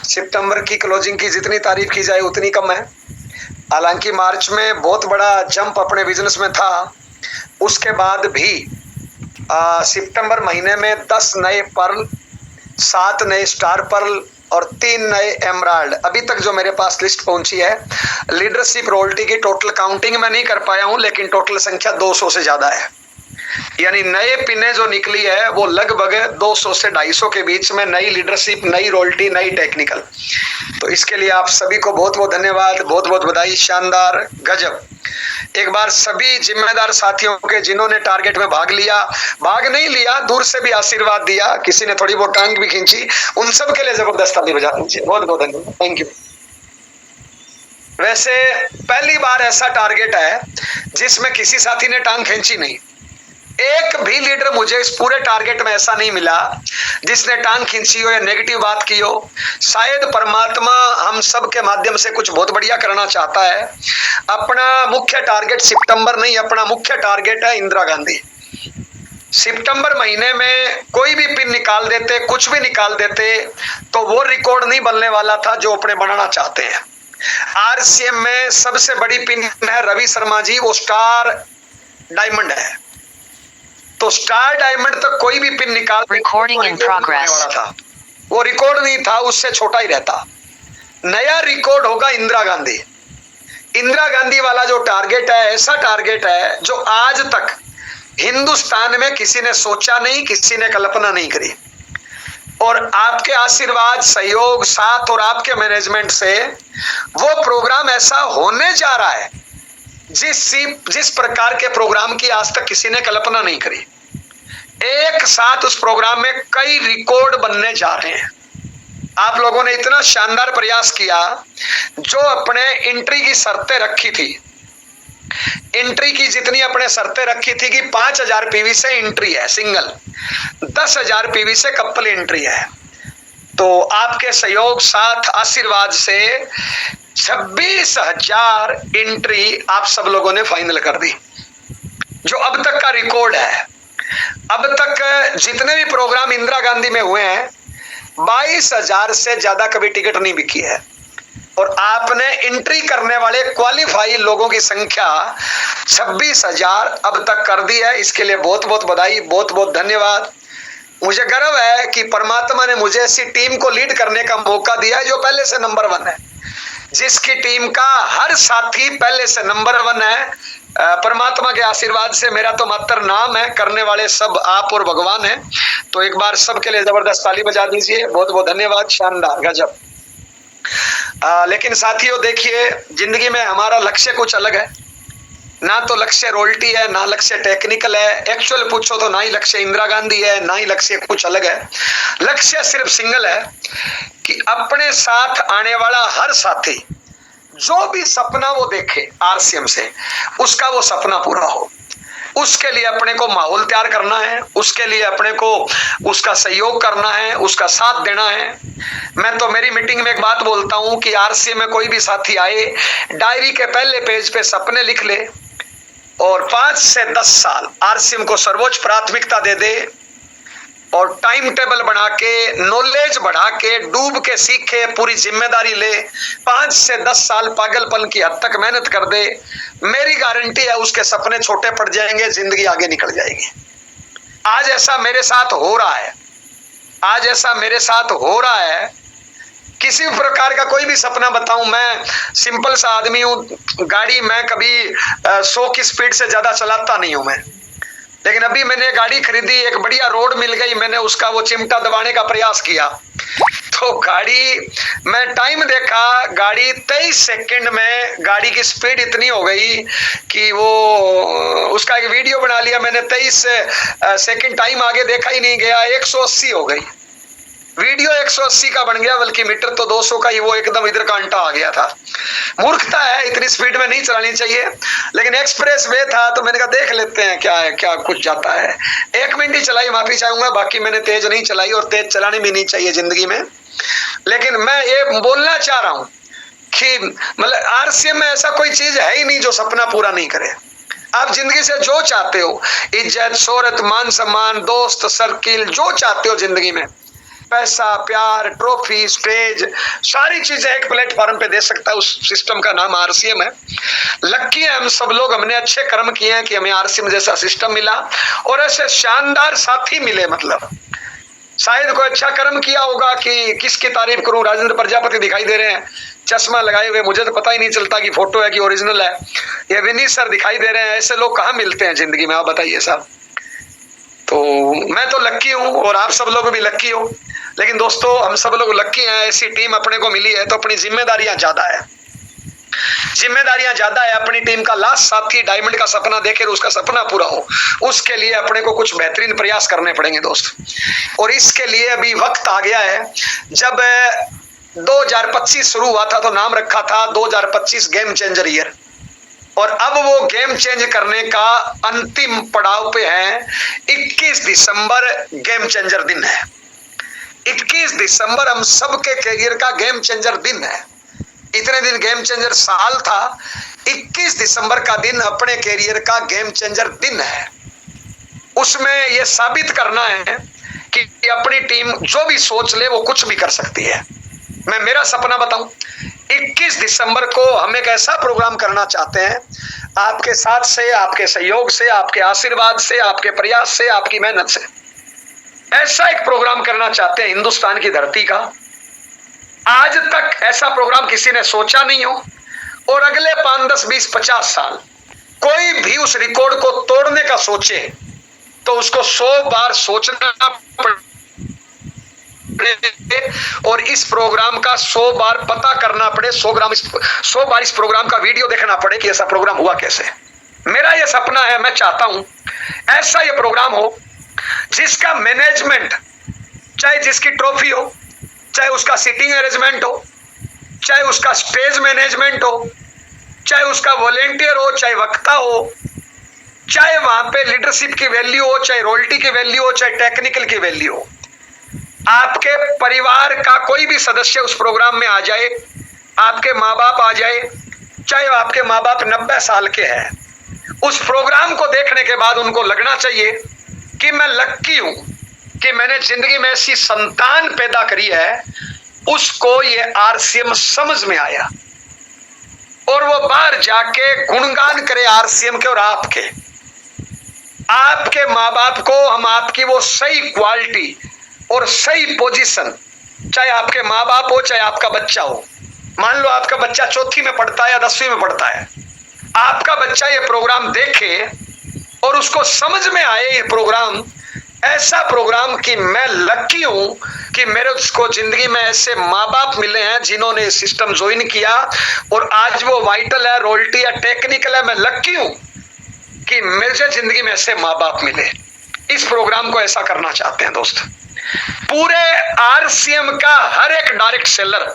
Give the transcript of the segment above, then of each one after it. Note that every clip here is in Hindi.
सितंबर की क्लोजिंग की जितनी तारीफ की जाए उतनी कम है। हालांकि मार्च में बहुत बड़ा जंप अपने बिजनेस में था, उसके बाद भी सितंबर महीने में 10 नए पर्ल, 7 नए स्टार पर्ल और 3 नए एमराल्ड अभी तक जो मेरे पास लिस्ट पहुंची है। लीडरशिप रॉयल्टी की टोटल काउंटिंग मैं नहीं कर पाया हूं, लेकिन टोटल संख्या 200 से ज्यादा है। यानी नए पिने जो निकली है वो लगभग 200 से 250 के बीच में, नई लीडरशिप, नई रॉयल्टी, नई टेक्निकल। तो इसके लिए आप सभी को बहुत बहुत धन्यवाद, बहुत बहुत बधाई। शानदार, गजब। एक बार सभी जिम्मेदार साथियों के जिन्होंने टारगेट में भाग लिया, भाग नहीं लिया, दूर से भी आशीर्वाद दिया, किसी ने थोड़ी बहुत टांग भी खींची, उन सब के लिए जबरदस्त ताली बजा दीजिए। बहुत बहुत धन्यवाद, थैंक यू। वैसे पहली बार ऐसा टारगेट है जिसमें किसी साथी ने टांग खींची नहीं। एक भी लीडर मुझे इस पूरे टारगेट में ऐसा नहीं मिला जिसने टांग खींची हो या नेगेटिव बात की हो। शायद परमात्मा हम सब के माध्यम से कुछ बहुत बढ़िया करना चाहता है। अपना मुख्य टारगेट सितंबर नहीं, अपना मुख्य टारगेट है इंदिरा गांधी। सितंबर महीने में कोई भी पिन निकाल देते, कुछ भी निकाल देते, तो वो रिकॉर्ड नहीं बनने वाला था जो अपने बनाना चाहते हैं। आरसीएम में सबसे बड़ी पिन है रवि शर्मा जी, वो स्टार डायमंड है। तो स्टार डायमंड तक कोई भी पिन निकाल रिकॉर्डिंग इन प्रोग्रेस वाला था, वो रिकॉर्ड नहीं था, उससे छोटा ही रहता। नया रिकॉर्ड होगा इंदिरा गांधी। इंदिरा गांधी वाला जो टारगेट है, ऐसा टारगेट है जो आज तक हिंदुस्तान में किसी ने सोचा नहीं, किसी ने कल्पना नहीं करी। और आपके आशीर्वाद, सहयोग, साथ और आपके मैनेजमेंट से वो प्रोग्राम ऐसा होने जा रहा है जिस प्रकार के प्रोग्राम की आज तक किसी ने कल्पना नहीं करी। एक साथ उस प्रोग्राम में कई रिकॉर्ड बनने जा रहे हैं। आप लोगों ने इतना शानदार प्रयास किया, जो अपने एंट्री की शर्तें रखी थी, एंट्री की जितनी अपने शर्तें रखी थी कि 5000 पीवी से एंट्री है सिंगल, 10,000 पीवी से कपल एंट्री है, तो आपके सहयोग, साथ, आशीर्वाद से 26,000 एंट्री आप सब लोगों ने फाइनल कर दी, जो अब तक का रिकॉर्ड है। अब तक जितने भी प्रोग्राम इंदिरा गांधी में हुए हैं, 22,000 से ज्यादा कभी टिकट नहीं बिकी है। और आपने एंट्री करने वाले क्वालिफाई लोगों की संख्या 26,000 अब तक कर दी है। इसके लिए बहुत बहुत बधाई, बहुत बहुत धन्यवाद। मुझे गर्व है कि परमात्मा ने मुझे ऐसी टीम को लीड करने का मौका दिया है जो पहले से नंबर 1 है, जिसकी टीम का हर साथी पहले से नंबर 1 है। परमात्मा के आशीर्वाद से मेरा तो मात्र नाम है, करने वाले सब आप और भगवान हैं। तो एक बार सबके लिए जबरदस्त ताली बजा दीजिए। बहुत बहुत धन्यवाद, शानदार, गजब। लेकिन साथियों देखिए, जिंदगी में हमारा लक्ष्य कुछ अलग है। ना तो लक्ष्य रॉयल्टी है, ना लक्ष्य टेक्निकल है। एक्चुअल पूछो तो ना ही लक्ष्य इंदिरा गांधी है, ना ही लक्ष्य कुछ अलग है। लक्ष्य सिर्फ सिंगल है कि अपने साथ आने वाला हर साथी जो भी सपना वो देखे आरसीएम से, उसका वो सपना पूरा हो। उसके लिए अपने को माहौल तैयार करना है, उसके लिए अपने को उसका सहयोग करना है, उसका साथ देना है। मैं तो मेरी मीटिंग में एक बात बोलता हूं कि आरसीएम में कोई भी साथी आए, डायरी के पहले पेज पे सपने लिख ले और 5 से 10 साल आरसीएम को सर्वोच्च प्राथमिकता दे दे और टाइम टेबल बना के, नॉलेज बढ़ा के, डूब के सीखे, पूरी जिम्मेदारी ले, 5 से 10 साल पागलपन की हद तक मेहनत कर दे, मेरी गारंटी है उसके सपने छोटे पड़ जाएंगे, जिंदगी आगे निकल जाएगी। आज ऐसा मेरे साथ हो रहा है, आज ऐसा मेरे साथ हो रहा है। किसी भी प्रकार का कोई भी सपना बताऊं, मैं सिंपल सा आदमी हूं, गाड़ी मैं कभी 100 की स्पीड से ज्यादा चलाता नहीं हूं मैं। लेकिन अभी मैंने गाड़ी खरीदी, एक बढ़िया रोड मिल गई, मैंने उसका वो चिमटा दबाने का प्रयास किया, तो गाड़ी, मैं टाइम देखा, गाड़ी 23 सेकंड में गाड़ी की स्पीड इतनी हो गई कि वो उसका एक वीडियो बना लिया मैंने। 23 सेकंड टाइम आगे देखा ही नहीं गया, 180 हो गई। वीडियो 180 का बन गया, बल्कि मीटर तो 200 का ही, वो एकदम इधर का अंटा आ गया था। मूर्खता है, इतनी स्पीड में नहीं चलानी चाहिए। लेकिन एक्सप्रेस वे था तो मैंने कहा देख लेते हैं क्या है, क्या कुछ जाता है। 1 मिनट ही चलाई, माफी चाहूंगा, बाकी मैंने तेज नहीं चलाई और तेज चलानी भी नहीं चाहिए जिंदगी में। लेकिन मैं ये बोलना चाह रहा हूं कि मतलब आरसीएम में ऐसा कोई चीज है ही नहीं जो सपना पूरा नहीं करे। आप जिंदगी से जो चाहते हो, इज्जत, शोहरत, मान सम्मान, दोस्त सर्किल, जो चाहते हो जिंदगी में, पैसा, प्यार, ट्रॉफी, स्टेज, सारी चीजें एक प्लेटफॉर्म पे दे सकता है। उस सिस्टम का नाम आरसीएम है। लक्की है हम सब लोग, हमने अच्छे कर्म किए हैं कि हमें आरसीएम जैसा सिस्टम मिला और ऐसे शानदार साथी मिले। मतलब शायद कोई अच्छा कर्म किया होगा कि किसकी तारीफ करूं। राजेंद्र प्रजापति दिखाई दे रहे हैं चश्मा लगाए हुए, मुझे तो पता ही नहीं चलता कि फोटो है कि ओरिजिनल है। ये विनीत सर दिखाई दे रहे हैं। ऐसे लोग कहाँ मिलते हैं जिंदगी में, आप बताइए साहब। तो मैं तो लक्की हूं और आप सब लोग भी लक्की हो। लेकिन दोस्तों हम सब लोग लक्की हैं, ऐसी टीम अपने को मिली है तो अपनी जिम्मेदारियां ज्यादा है। जिम्मेदारियां ज्यादा है। अपनी टीम का लास्ट साथी डायमंड का सपना देखे, उसका सपना पूरा हो, उसके लिए अपने को कुछ बेहतरीन प्रयास करने पड़ेंगे दोस्त। और इसके लिए अभी वक्त आ गया है। जब 2025 शुरू हुआ था तो नाम रखा था 2025 गेम चेंजर ईयर, और अब वो गेम चेंज करने का अंतिम पड़ाव पे है। 21 दिसंबर गेम चेंजर दिन है। 21 दिसंबर हम सबके करियर का गेम चेंजर दिन है। इतने दिन गेम चेंजर साल था, 21 दिसंबर का दिन अपने करियर का गेम चेंजर दिन है। उसमें यह साबित करना है कि अपनी टीम जो भी सोच ले वो कुछ भी कर सकती है। मैं मेरा सपना बताऊं, 21 दिसंबर को हम एक ऐसा प्रोग्राम करना चाहते हैं, आपके साथ से, आपके सहयोग से, आपके आशीर्वाद से, आपके प्रयास से, आपकी मेहनत से ऐसा एक प्रोग्राम करना चाहते हैं हिंदुस्तान की धरती का। आज तक ऐसा प्रोग्राम किसी ने सोचा नहीं हो, और अगले 5, 10, 20, 50 साल कोई भी उस रिकॉर्ड को तोड़ने का सोचे तो उसको 100 बार सोचना पड़े और इस प्रोग्राम का 100 बार पता करना पड़े। 100 बार इस प्रोग्राम का वीडियो देखना पड़े कि ऐसा प्रोग्राम हुआ कैसे। मेरा यह सपना है, मैं चाहता हूं ऐसा यह प्रोग्राम हो जिसका मैनेजमेंट, चाहे जिसकी ट्रॉफी हो, चाहे उसका सीटिंग अरेंजमेंट हो, चाहे उसका स्टेज मैनेजमेंट हो, चाहे उसका वॉलेंटियर हो, चाहे वक्ता हो, चाहे वहां पे लीडरशिप की वैल्यू हो, चाहे रॉयल्टी की वैल्यू हो, चाहे टेक्निकल की वैल्यू हो, आपके परिवार का कोई भी सदस्य उस प्रोग्राम में आ जाए, आपके माँ बाप आ जाए, चाहे आपके माँ बाप 90 साल के हैं, उस प्रोग्राम को देखने के बाद उनको लगना चाहिए कि मैं लक्की हूं कि मैंने जिंदगी में ऐसी संतान पैदा करी है, उसको ये आरसीएम समझ में आया और वो बाहर जाके गुणगान करे आरसीएम के। और आपके माँ बाप को हम आपकी वो सही क्वालिटी और सही पोजीशन, चाहे आपके माँ बाप हो चाहे आपका बच्चा हो, मान लो आपका बच्चा 4वीं में पढ़ता है या 10वीं में पढ़ता है, आपका बच्चा ये प्रोग्राम देखे और उसको समझ में आए ये प्रोग्राम, ऐसा प्रोग्राम कि मैं लक्की हूं कि मेरे उसको जिंदगी में ऐसे माँ बाप मिले हैं जिन्होंने सिस्टम ज्वाइन किया और आज वो वाइटल है, रॉयल्टी है, टेक्निकल है। मैं लक्की हूं कि मुझे जिंदगी में ऐसे माँ बाप मिले। इस प्रोग्राम को ऐसा करना चाहते हैं दोस्त। पूरे आरसीएम का हर एक डायरेक्ट सेलर,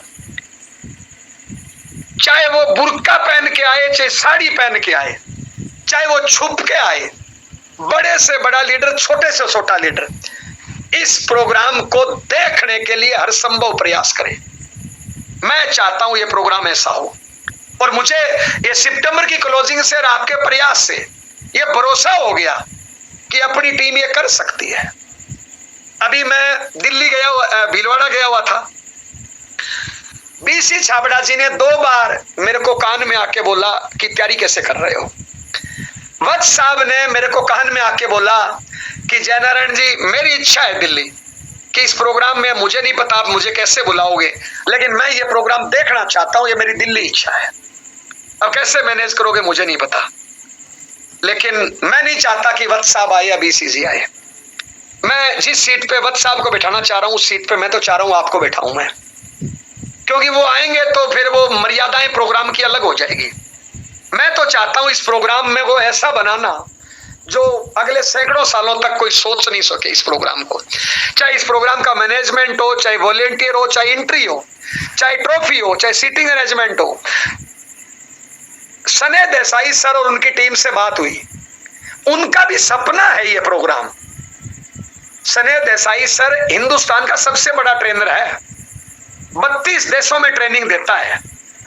चाहे वो बुर्का पहन के आए, चाहे साड़ी पहन के आए, चाहे वो छुप के आए, बड़े से बड़ा लीडर, छोटे से छोटा लीडर, इस प्रोग्राम को देखने के लिए हर संभव प्रयास करे। मैं चाहता हूं ये प्रोग्राम ऐसा हो, और मुझे ये सितंबर की क्लोजिंग से और आपके प्रयास से ये भरोसा हो गया कि अपनी टीम ये कर सकती है। अभी मैं दिल्ली गया हुआ, भीलवाड़ा गया हुआ था। बीसी छाबड़ा जी ने 2 बार मेरे को कान में आके बोला कि तैयारी कैसे कर रहे हो। वत्स साहब ने मेरे को कान में आके बोला कि जयनारायण जी, मेरी इच्छा है दिल्ली कि इस प्रोग्राम में, मुझे नहीं पता आप मुझे कैसे बुलाओगे, लेकिन मैं ये प्रोग्राम देखना चाहता हूं, ये मेरी दिल्ली इच्छा है। अब कैसे मैनेज करोगे मुझे नहीं पता, लेकिन मैं नहीं चाहता कि वत्स साहब आए या बीसीजी आए। मैं जिस सीट पे वत्स साहब को बैठाना चाह रहा हूं उस सीट पे मैं तो चाह रहा हूं आपको बैठाऊं मैं, क्योंकि वो आएंगे तो फिर वो मर्यादाएं प्रोग्राम की अलग हो जाएगी। मैं तो चाहता हूं इस प्रोग्राम में वो ऐसा बनाना जो अगले सैकड़ों सालों तक कोई सोच नहीं सके इस प्रोग्राम को। चाहे इस प्रोग्राम का मैनेजमेंट हो, चाहे वॉलेंटियर हो, चाहे एंट्री हो, चाहे ट्रॉफी हो, चाहे सीटिंग अरेंजमेंट हो। सने देसाई सर और उनकी टीम से बात हुई, उनका भी सपना है ये प्रोग्राम। सने देसाई सर हिंदुस्तान का सबसे बड़ा ट्रेनर है, 32 देशों में ट्रेनिंग देता है,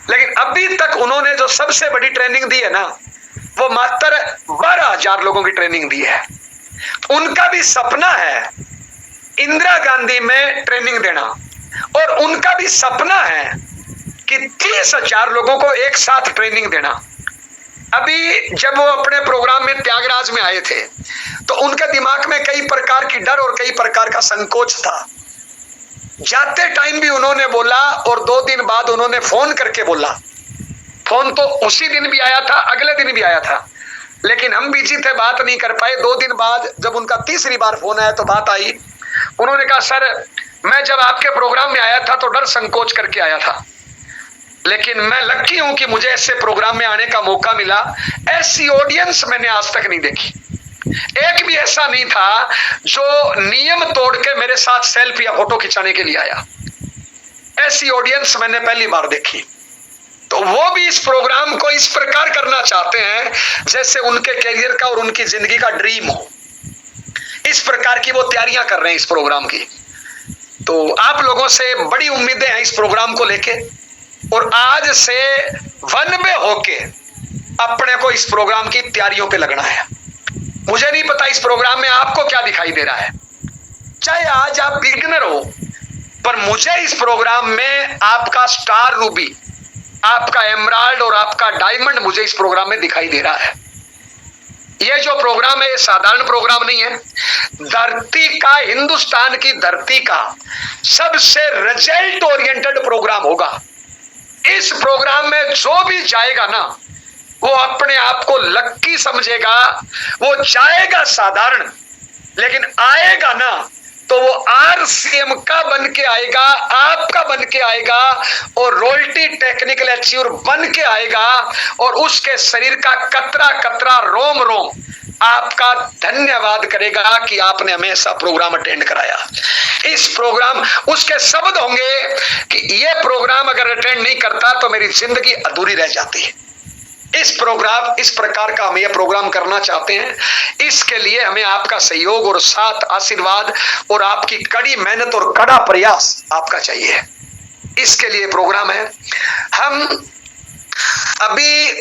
लेकिन अभी तक उन्होंने जो सबसे बड़ी ट्रेनिंग दी है ना, वो मात्र 12,000 लोगों की ट्रेनिंग दी है। उनका भी सपना है इंदिरा गांधी में ट्रेनिंग देना, और उनका भी सपना है कि 30,000 लोगों को एक साथ ट्रेनिंग देना। अभी जब वो अपने प्रोग्राम में त्यागराज में आए थे तो उनके दिमाग में कई प्रकार की डर और कई प्रकार का संकोच था। जाते टाइम भी उन्होंने बोला और 2 दिन बाद उन्होंने फोन करके बोला। फोन तो उसी दिन भी आया था, अगले दिन भी आया था, लेकिन हम बिजी थे, बात नहीं कर पाए। 2 दिन बाद जब उनका तीसरी बार फोन आया तो बात आई। उन्होंने कहा, सर मैं जब आपके प्रोग्राम में आया था तो डर संकोच करके आया था, लेकिन मैं लकी हूं कि मुझे ऐसे प्रोग्राम में आने का मौका मिला। ऐसी ऑडियंस मैंने आज तक नहीं देखी, एक भी ऐसा नहीं था जो नियम तोड़ के मेरे साथ सेल्फी या फोटो खिंचाने के लिए आया। ऐसी ऑडियंस मैंने पहली बार देखी। तो वो भी इस प्रोग्राम को इस प्रकार करना चाहते हैं जैसे उनके कैरियर का और उनकी जिंदगी का ड्रीम हो। इस प्रकार की वो तैयारियां कर रहे हैं इस प्रोग्राम की। तो आप लोगों से बड़ी उम्मीदें हैं इस प्रोग्राम को लेके, और आज से वन में होके अपने को इस प्रोग्राम की तैयारियों पे लगना है। मुझे नहीं पता इस प्रोग्राम में आपको क्या दिखाई दे रहा है, चाहे आज आप बिगिनर हो, पर मुझे इस प्रोग्राम में आपका स्टार रूबी, आपका एमराल्ड और आपका डायमंड मुझे इस प्रोग्राम में दिखाई दे रहा है। ये जो प्रोग्राम है ये साधारण प्रोग्राम नहीं है। धरती का, हिंदुस्तान की धरती का सबसे रिजल्ट ओरिएंटेड प्रोग्राम होगा। इस प्रोग्राम में जो भी जाएगा ना वो अपने आप को लक्की समझेगा। वो जाएगा साधारण, लेकिन आएगा ना तो वो आरसीएम का बन के आएगा, आपका बन के आएगा, और रॉयल्टी टेक्निकल अचीवर बन के आएगा, और उसके शरीर का कतरा कतरा रोम रोम आपका धन्यवाद करेगा कि आपने हमेशा प्रोग्राम अटेंड कराया। इस प्रोग्राम, उसके शब्द होंगे कि ये प्रोग्राम अगर अटेंड नहीं करता तो मेरी जिंदगी अधूरी रह जाती है। इस प्रकार का हम ये प्रोग्राम करना चाहते हैं। इसके लिए हमें आपका सहयोग और साथ, आशीर्वाद और आपकी कड़ी मेहनत और कड़ा प्रयास आपका चाहिए। इसके लिए प्रोग्राम है। हम अभी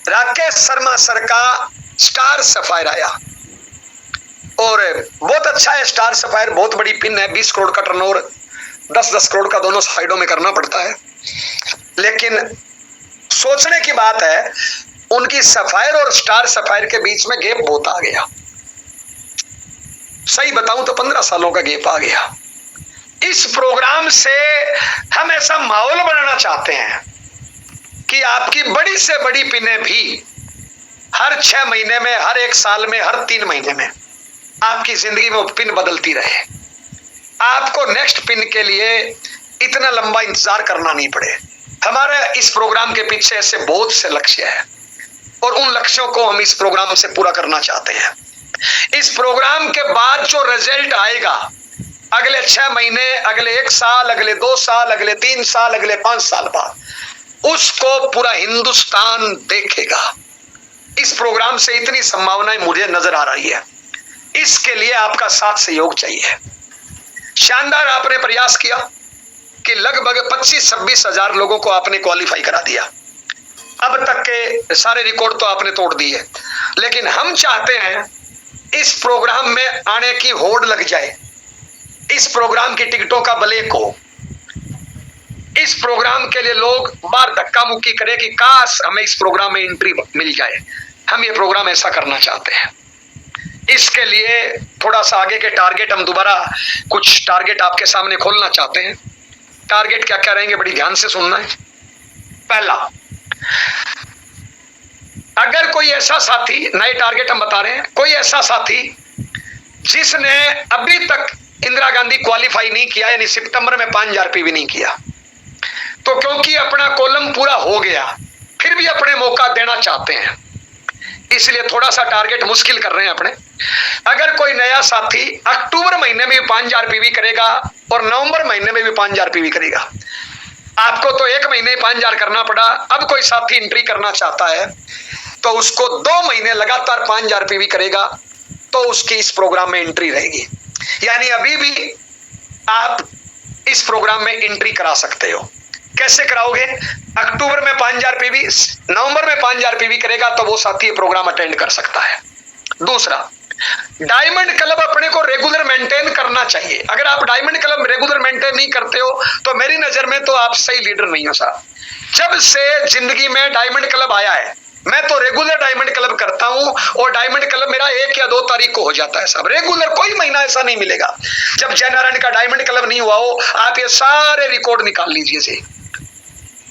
राकेश शर्मा सर का स्टार सफायर आया, और बहुत अच्छा है स्टार सफायर, बहुत बड़ी पिन है, 20 करोड़ का टर्नओवर, 10-10 करोड़ का दोनों साइडों में करना पड़ता है। लेकिन सोचने की बात है, उनकी सफायर और स्टार सफायर के बीच में गैप बहुत आ गया। सही बताऊं तो 15 सालों का गैप आ गया। इस प्रोग्राम से हम ऐसा माहौल बनाना चाहते हैं कि आपकी बड़ी से बड़ी पिनें भी हर 6 महीने में, हर 1 साल में, हर 3 महीने में आपकी जिंदगी में पिन बदलती रहे। आपको नेक्स्ट पिन के लिए इतना लंबा इंतजार करना नहीं पड़े। हमारे इस प्रोग्राम के पीछे ऐसे बहुत से लक्ष्य हैं, और उन लक्ष्यों को हम इस प्रोग्राम से पूरा करना चाहते हैं। इस प्रोग्राम के बाद जो रिजल्ट आएगा अगले 6 महीने, अगले 1 साल, अगले 2 साल, अगले 3 साल, अगले 5 साल बाद, उसको पूरा हिंदुस्तान देखेगा। इस प्रोग्राम से इतनी संभावनाएं मुझे नजर आ रही है। इसके लिए आपका साथ सहयोग चाहिए। शानदार आपने प्रयास किया कि लगभग 25-26 हजार लोगों को आपने क्वालिफाई करा दिया। अब तक के सारे रिकॉर्ड तो आपने तोड़ दिए, लेकिन हम चाहते हैं इस प्रोग्राम में आने की होड़ लग जाए, इस प्रोग्राम की टिकटों का ब्लैक हो, इस प्रोग्राम के लिए लोग बार धक्का मुक्की करें कि काश हमें इस प्रोग्राम में एंट्री मिल जाए। हम ये प्रोग्राम ऐसा करना चाहते हैं। इसके लिए थोड़ा सा आगे के टारगेट, हम दोबारा कुछ टारगेट आपके सामने खोलना चाहते हैं। टारगेट क्या क्या रहेंगे, बड़ी ध्यान से सुनना है। पहला, अगर कोई ऐसा साथी, नए टारगेट हम बता रहे हैं, कोई ऐसा साथी जिसने अभी तक इंदिरा गांधी क्वालिफाई नहीं किया, यानी सितंबर में 5000 पीवी नहीं किया, तो क्योंकि अपना कॉलम पूरा हो गया फिर भी अपने मौका देना चाहते हैं, इसलिए थोड़ा सा टारगेट मुश्किल कर रहे हैं अपने। अगर कोई नया साथी अक्टूबर महीने में भी 5000 पीवी करेगा और नवंबर महीने में भी 5000 पीवी करेगा, आपको तो 1 महीने 5000 करना पड़ा। अब कोई साथी एंट्री करना चाहता है तो उसको 2 महीने लगातार 5000 पीवी करेगा तो उसकी इस प्रोग्राम में एंट्री रहेगी। यानी अभी भी आप इस प्रोग्राम में एंट्री करा सकते हो। कैसे कराओगे? अक्टूबर में 5000 पीवी, नवंबर में 5000 पीवी करेगा तो वो साथी प्रोग्राम अटेंड कर सकता है। दूसरा, डायमंड क्लब अपने को रेगुलर मेंटेन करना चाहिए। अगर आप डायमंड क्लब रेगुलर मेंटेन नहीं करते हो तो मेरी नजर में तो आप सही लीडर नहीं हो साहब। जब से जिंदगी में डायमंड क्लब आया है, मैं तो रेगुलर डायमंड क्लब करता हूं और डायमंड क्लब मेरा 1 या 2 तारीख को हो जाता है साहब। रेगुलर कोई महीना ऐसा नहीं मिलेगा जब जय नारायण का डायमंड क्लब नहीं हुआ हो। आप ये सारे रिकॉर्ड निकाल लीजिए से,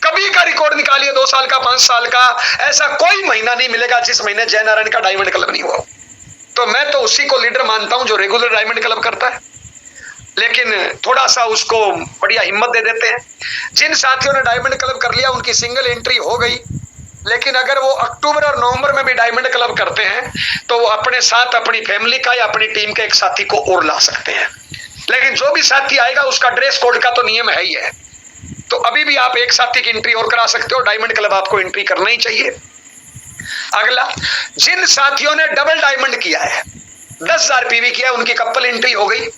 कभी का रिकॉर्ड निकालिए, 2 साल का, 5 साल का, ऐसा कोई महीना नहीं मिलेगा जिस महीने जय नारायण का डायमंड क्लब नहीं हुआ हो। तो मैं तो उसी को लीडर मानता हूं जो रेगुलर डायमंड क्लब करता है, लेकिन थोड़ा सा उसको बढ़िया हिम्मत दे देते हैं। जिन साथियों ने डायमंड क्लब कर लिया उनकी सिंगल एंट्री हो गई, लेकिन अगर वो अक्टूबर और नवंबर में भी डायमंड क्लब करते हैं तो वो अपने साथ अपनी फैमिली का या अपनी टीम के एक साथी को और ला सकते हैं। लेकिन जो भी साथी आएगा उसका ड्रेस कोड का तो नियम है ही है। तो अभी भी आप एक साथी की एंट्री और करा सकते हो, डायमंड क्लब आपको एंट्री करना ही चाहिए। अगला, जिन साथियों ने डबल डायमंड किया है, 10,000 पीवी किया, उनकी कपल एंट्री हो गई।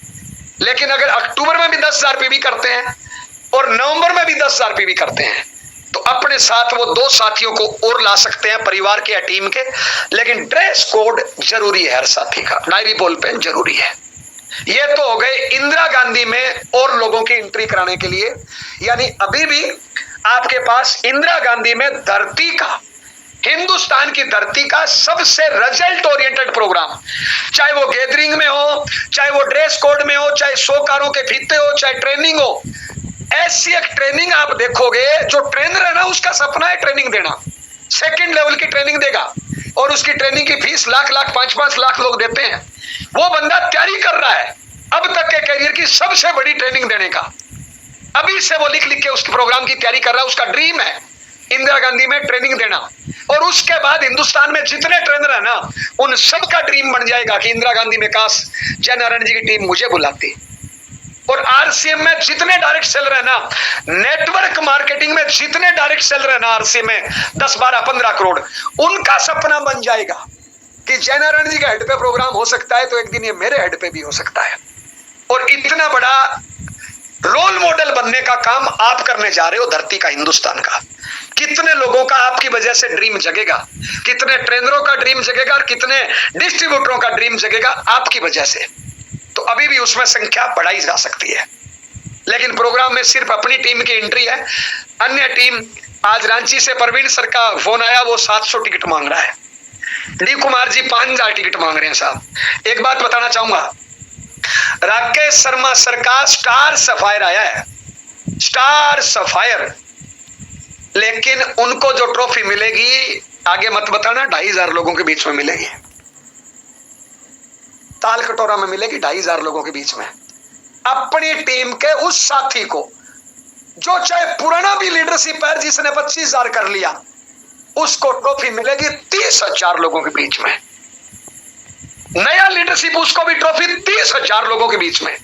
लेकिन अगर अक्टूबर में भी 10,000 पीवी करते हैं और नवंबर में भी 10,000 पीवी करते हैं तो अपने साथ वो 2 साथियों को और ला सकते हैं, परिवार के या टीम के। लेकिन ड्रेस कोड जरूरी है हर साथी का, डायरी बॉल पेन जरूरी है। ये तो हो गए इंदिरा गांधी में और लोगों की एंट्री कराने के लिए। यानी अभी भी आपके पास इंदिरा गांधी में धरती का, हिंदुस्तान की धरती का सबसे रिजल्ट ओरिएंटेड प्रोग्राम, चाहे वो गैदरिंग में हो, चाहे वो ड्रेस कोड में हो, चाहे 100 कारों के फीते हो, चाहे ट्रेनिंग हो, ऐसी एक ट्रेनिंग आप देखोगे। जो ट्रेनर है ना उसका सपना है ट्रेनिंग देना, 2nd लेवल की ट्रेनिंग देगा और उसकी ट्रेनिंग की फीस लाख लाख 5-5 लाख लोग देते हैं। वो बंदा तैयारी कर रहा है अब तक के करियर की सबसे बड़ी ट्रेनिंग देने का। अभी से वो लिख लिख के उस प्रोग्राम की तैयारी कर रहा है। उसका ड्रीम है इंदिरा गांधी में ट्रेनिंग देना, और उसके बाद हिंदुस्तान में जितने ट्रेनर है ना उन सबका ड्रीम बन जाएगा कि इंदिरा गांधी में काश जय नारायण जी की टीम मुझे बुलाती। और आरसीएम में जितने डायरेक्ट सेलर है ना, नेटवर्क मार्केटिंग में जितने डायरेक्ट सेलर है ना आरसीएम में 10, 12, 15 करोड़, उनका सपना बन जाएगा कि जय नारायण जी के हेड पे प्रोग्राम हो सकता है तो एक दिन ये मेरे हेड पे भी हो सकता है। और इतना बड़ा रोल मॉडल बनने का काम आप करने जा रहे हो धरती का, हिंदुस्तान का। कितने लोगों का आपकी वजह से ड्रीम जगेगा, कितने ट्रेनरों का ड्रीम जगेगा और कितने डिस्ट्रीब्यूटरों का ड्रीम जगेगा आपकी वजह से। तो अभी भी उसमें संख्या बढ़ाई जा सकती है, लेकिन प्रोग्राम में सिर्फ अपनी टीम की एंट्री है। अन्य टीम, आज रांची से प्रवीण सर का फोन आया, वो 700 टिकट मांग रहा है। डी कुमार जी 5,000 टिकट मांग रहे हैं साहब। एक बात बताना चाहूंगा, राकेश शर्मा सर का स्टार सफायर आया है, स्टार सफायर, लेकिन उनको जो ट्रॉफी मिलेगी आगे मत बताना 2,500 लोगों के बीच में मिलेगी, ताल कटोरा में मिलेगी 2,500 लोगों के बीच में। अपनी टीम के उस साथी को जो चाहे पुराना भी लीडरशिप है जिसने 25,000 कर लिया, उसको ट्रॉफी मिलेगी 30,000 लोगों के बीच में। नया लीडरशिप उसको भी ट्रॉफी 30,000 लोगों के बीच में।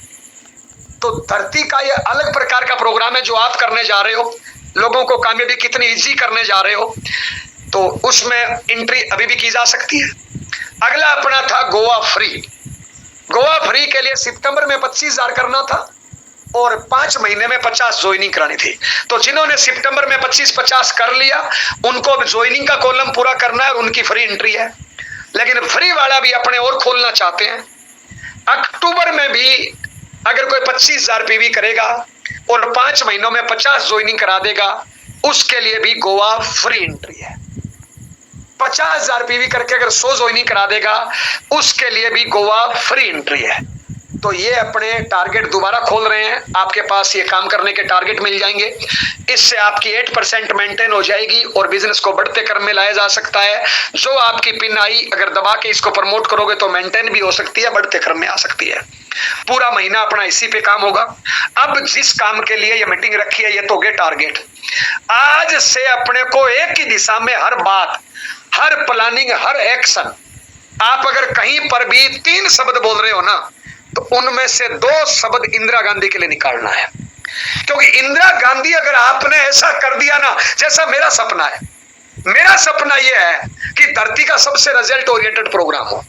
तो धरती का ये अलग प्रकार का प्रोग्राम है जो आप करने जा रहे हो, लोगों को कामयाबी कितनी इजी करने जा रहे हो, तो उसमें एंट्री अभी भी की जा सकती है। अगला अपना था गोवा फ्री। गोवा फ्री के लिए सितंबर में 25,000 करना था और 5 महीने में 50 ज्वाइनिंग करानी थी। तो जिन्होंने सितंबर में 25-50 कर लिया उनको ज्वाइनिंग का कॉलम पूरा करना है और उनकी फ्री एंट्री है। लेकिन फ्री वाला भी अपने और खोलना चाहते हैं, अक्टूबर में भी अगर कोई 25,000 पीवी करेगा और 5 महीनों में 50 ज्वाइनिंग करा देगा, उसके लिए भी गोवा फ्री एंट्री है। 50,000 पीवी करके अगर 100 ज्वाइनिंग करा देगा, उसके लिए भी गोवा फ्री एंट्री है। तो ये अपने टारगेट दोबारा खोल रहे हैं, आपके पास ये काम करने के टारगेट मिल जाएंगे। इससे आपकी 8% मेंटेन हो जाएगी और बिजनेस को बढ़ते क्रम में लाया जा सकता है। जो आपकी पिन आई अगर दबा के इसको प्रमोट करोगे तो मेंटेन भी हो सकती है, बढ़ते क्रम में आ सकती है। पूरा महीना अपना इसी पे काम होगा। अब जिस काम के लिए ये मीटिंग रखी है, ये तो गे टारगेट। आज से अपने को एक ही दिशा में हर बात, हर प्लानिंग, हर एक्शन, आप अगर कहीं पर भी 3 शब्द बोल रहे हो ना, तो उनमें से 2 शब्द इंदिरा गांधी के लिए निकालना है। क्योंकि इंदिरा गांधी अगर आपने ऐसा कर दिया ना, जैसा मेरा सपना है, मेरा सपना यह है कि धरती का सबसे रिजल्ट ओरिएंटेड प्रोग्राम हो,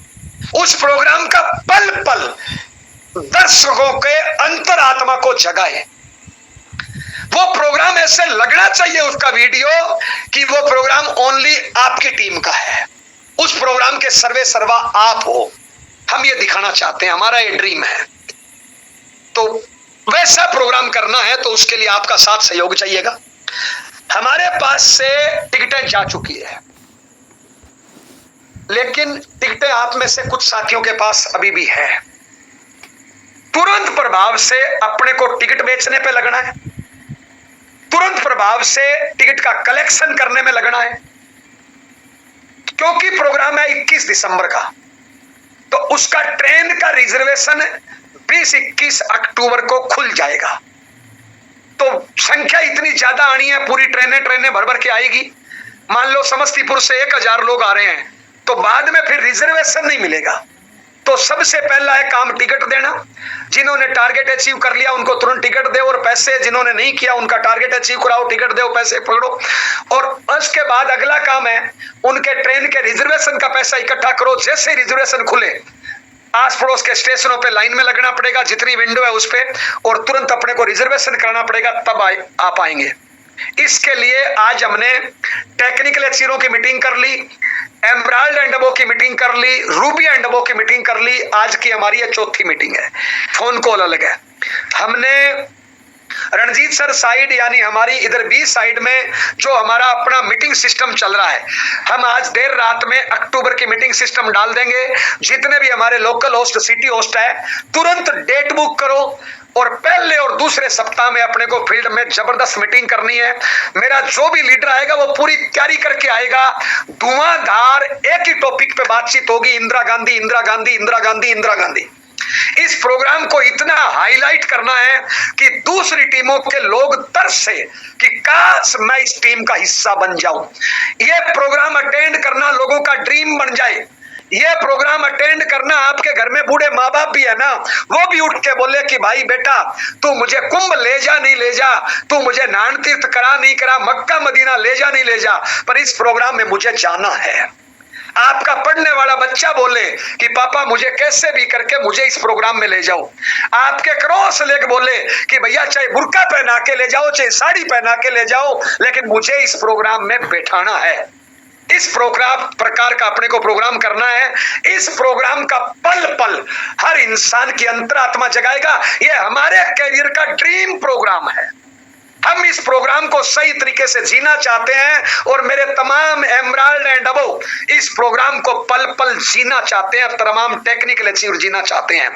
उस प्रोग्राम का पल पल दर्शकों के अंतरात्मा को जगाए। वो प्रोग्राम ऐसे लगना चाहिए उसका वीडियो कि वो प्रोग्राम ओनली आपकी टीम का है, उस प्रोग्राम के सर्वे सर्वा आप हो। हम ये दिखाना चाहते हैं, हमारा ये ड्रीम है। तो वैसा प्रोग्राम करना है तो उसके लिए आपका साथ सहयोग चाहिएगा। हमारे पास से टिकटें जा चुकी है, लेकिन टिकटें आप में से कुछ साथियों के पास अभी भी है। तुरंत प्रभाव से अपने को टिकट बेचने पे लगना है, तुरंत प्रभाव से टिकट का कलेक्शन करने में लगना है, क्योंकि प्रोग्राम है 21 दिसंबर का। तो उसका ट्रेन का रिजर्वेशन 20-21 अक्टूबर को खुल जाएगा। तो संख्या इतनी ज्यादा आनी है, पूरी ट्रेनें भर भर के आएगी। मान लो समस्तीपुर से 1000 लोग आ रहे हैं, तो बाद में फिर रिजर्वेशन नहीं मिलेगा। तो सबसे पहला है काम टिकट देना। जिन्होंने टारगेट अचीव कर लिया उनको तुरंत टिकट दे, और पैसे जिन्होंने नहीं किया उनका टारगेट अचीव कराओ, टिकट दो, पैसे पकड़ो। और उसके बाद अगला काम है उनके ट्रेन के रिजर्वेशन का पैसा इकट्ठा करो। जैसे रिजर्वेशन खुले आस पड़ोस के स्टेशनों पे लाइन में लगना पड़ेगा, जितनी विंडो है उस पे, और तुरंत अपने को रिजर्वेशन कराना पड़ेगा, तब आ पाएंगे। इसके लिए आज हमने टेक्निकल एचीरों की मीटिंग कर ली, एमराल्ड एंड अबो की मीटिंग कर ली, रूबी एंड अबो की मीटिंग कर ली। आज की हमारी ये चौथी मीटिंग है, फोन कॉल अलग है। हमने रणजीत सर साइड यानी हमारी इधर बी साइड में जो हमारा अपना मीटिंग सिस्टम चल रहा है, हम आज देर रात में अक्टूबर की मीटिंग सिस्टम डाल देंगे। जितने भी हमारे लोकल होस्ट, सिटी होस्ट है, तुरंत डेट बुक करो और पहले और दूसरे सप्ताह में अपने को फील्ड में जबरदस्त मीटिंग करनी है। मेरा जो भी लीडर आएगा वो पूरी तैयारी करके आएगा। धुआंधार एक ही टॉपिक पे बातचीत होगी, इंदिरा गांधी, इंदिरा गांधी, इंदिरा गांधी, इंदिरा गांधी। इस प्रोग्राम को इतना हाईलाइट करना है कि दूसरी टीमों के लोग तरसे कि काश मैं इस टीम का हिस्सा बन जाऊं। यह प्रोग्राम अटेंड करना लोगों का ड्रीम बन जाए। यह प्रोग्राम अटेंड करना, आपके घर में बूढ़े माँ बाप भी है ना, वो भी उठ के बोले कि भाई बेटा तू मुझे कुंभ ले जा नहीं ले जा, तू मुझे नान तीर्थ करा नहीं करा, मक्का मदीना ले जा नहीं ले जा, पर इस प्रोग्राम में मुझे जाना है। आपका पढ़ने वाला बच्चा बोले कि पापा मुझे कैसे भी करके मुझे इस प्रोग्राम में ले जाओ। आपके क्रॉस लेके बोले कि भैया चाहे बुर्का पहना के ले जाओ, चाहे साड़ी पहना के ले जाओ, लेकिन मुझे इस प्रोग्राम में बैठाना है। इस प्रोग्राम प्रकार का अपने को प्रोग्राम करना है। इस प्रोग्राम का पल पल हर इंसान की अंतरात्मा जगाएगा। यह हमारे कैरियर का ड्रीम प्रोग्राम है। हम इस प्रोग्राम को सही तरीके से जीना चाहते हैं, और मेरे तमाम एमराल्ड एंड अबो इस प्रोग्राम को पल पल जीना चाहते हैं, तमाम टेक्निकल अचीवर जीना चाहते हैं।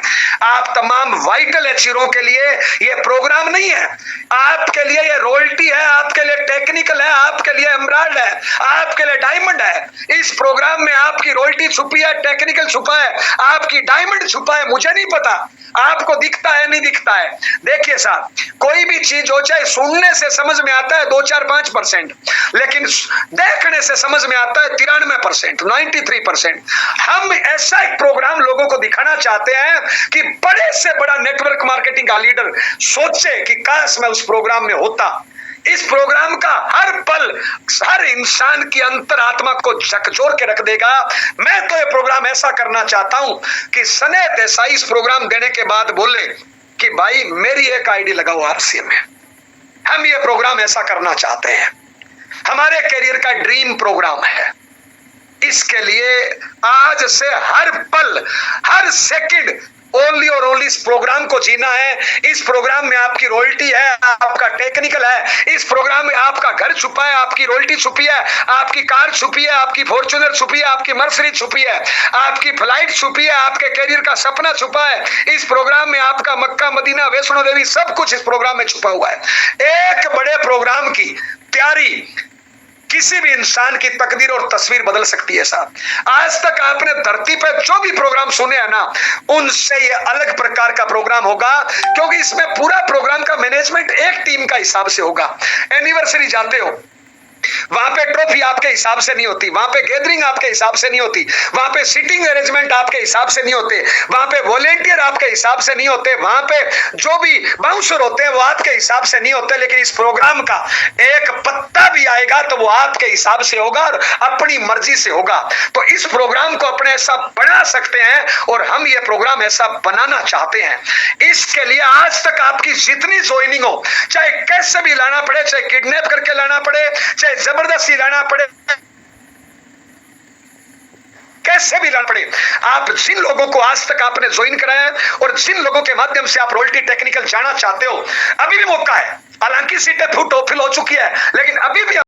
आप तमाम वाइटल अचीवरों के लिए ये प्रोग्राम नहीं है, आपके लिए ये रॉयल्टी है, आपके लिए टेक्निकल है, आपके लिए एमराल्ड है, आपके लिए डायमंड है। इस प्रोग्राम में आपकी रॉयल्टी छुपी है, टेक्निकल छुपा है, आपकी डायमंड छुपा है। मुझे नहीं पता आपको दिखता है नहीं दिखता है। देखिए साहब, कोई भी चीज हो, चाहे सुनने से समझ में आता है 2-4-5%, लेकिन देखने से समझ में आता है 93%, 93%। हम ऐसा एक प्रोग्राम लोगों को दिखाना चाहते हैं कि बड़े से बड़ा नेटवर्क मार्केटिंग का लीडर सोचे कि काश मैं उस प्रोग्राम में होता। इस प्रोग्राम का हर पल हर इंसान की अंतरात्मा को झकझोर के रख देगा। मैं तो ये प्रोग्राम ऐसा करना चाहता हूं कि स्नेह देसाई इस प्रोग्राम देने के बाद बोले कि भाई मेरी एक आईडी लगाओ आरसीएम में। हम ये प्रोग्राम ऐसा करना चाहते हैं, हमारे करियर का ड्रीम प्रोग्राम है। इसके लिए आज से हर पल हर सेकंड ओनली और ओनली इस प्रोग्राम को जीना है। इस प्रोग्राम में आपकी रॉयल्टी है, आपका टेक्निकल है। इस प्रोग्राम में आपका घर छुपा है, आपकी रॉयल्टी छुपी है, आपकी कार छुपी है, आपकी फॉर्च्यूनर छुपी है, आपकी मर्सिडीज छुपी है, आपकी फ्लाइट छुपी है, आपके करियर का सपना छुपा है। इस प्रोग्राम में आपका मक्का मदीना वैष्णो देवी सब कुछ इस प्रोग्राम में छुपा हुआ है। एक बड़े प्रोग्राम की तैयारी किसी भी इंसान की तकदीर और तस्वीर बदल सकती है साहब। आज तक आपने धरती पे जो भी प्रोग्राम सुने हैं ना, उनसे ये अलग प्रकार का प्रोग्राम होगा, क्योंकि इसमें पूरा प्रोग्राम का मैनेजमेंट एक टीम का हिसाब से होगा। एनिवर्सरी जाते हो, वहां पे ट्रॉफी आपके हिसाब से नहीं होती, वहां पे गैदरिंग आपके हिसाब से नहीं होती, वहां पे सीटिंग अरेंजमेंट आपके हिसाब से नहीं होते, वहां पे वॉलेंटियर आपके हिसाब से नहीं होते, वहां पे जो भी बाउंसर होते हैं वो आपके हिसाब से नहीं होते। लेकिन इस प्रोग्राम का एक पत्ता भी आएगा तो वो आपके हिसाब से होगा और अपनी मर्जी से होगा। तो इस प्रोग्राम को अपने ऐसा बना सकते हैं, और हम ये प्रोग्राम ऐसा बनाना चाहते हैं। इसके लिए आज तक आपकी जितनी ज्वाइनिंग हो, चाहे कैसे भी लाना पड़े, चाहे किडनैप करके लाना पड़े, चाहे जबरदस्ती लाना पड़े, कैसे भी लड़ पड़े। आप जिन लोगों को आज तक आपने ज्वाइन कराया और जिन लोगों के माध्यम से आप रॉयल्टी टेक्निकल जाना चाहते हो, अभी भी मौका है। हालांकि सीटें फिल हो चुकी है, लेकिन अभी भी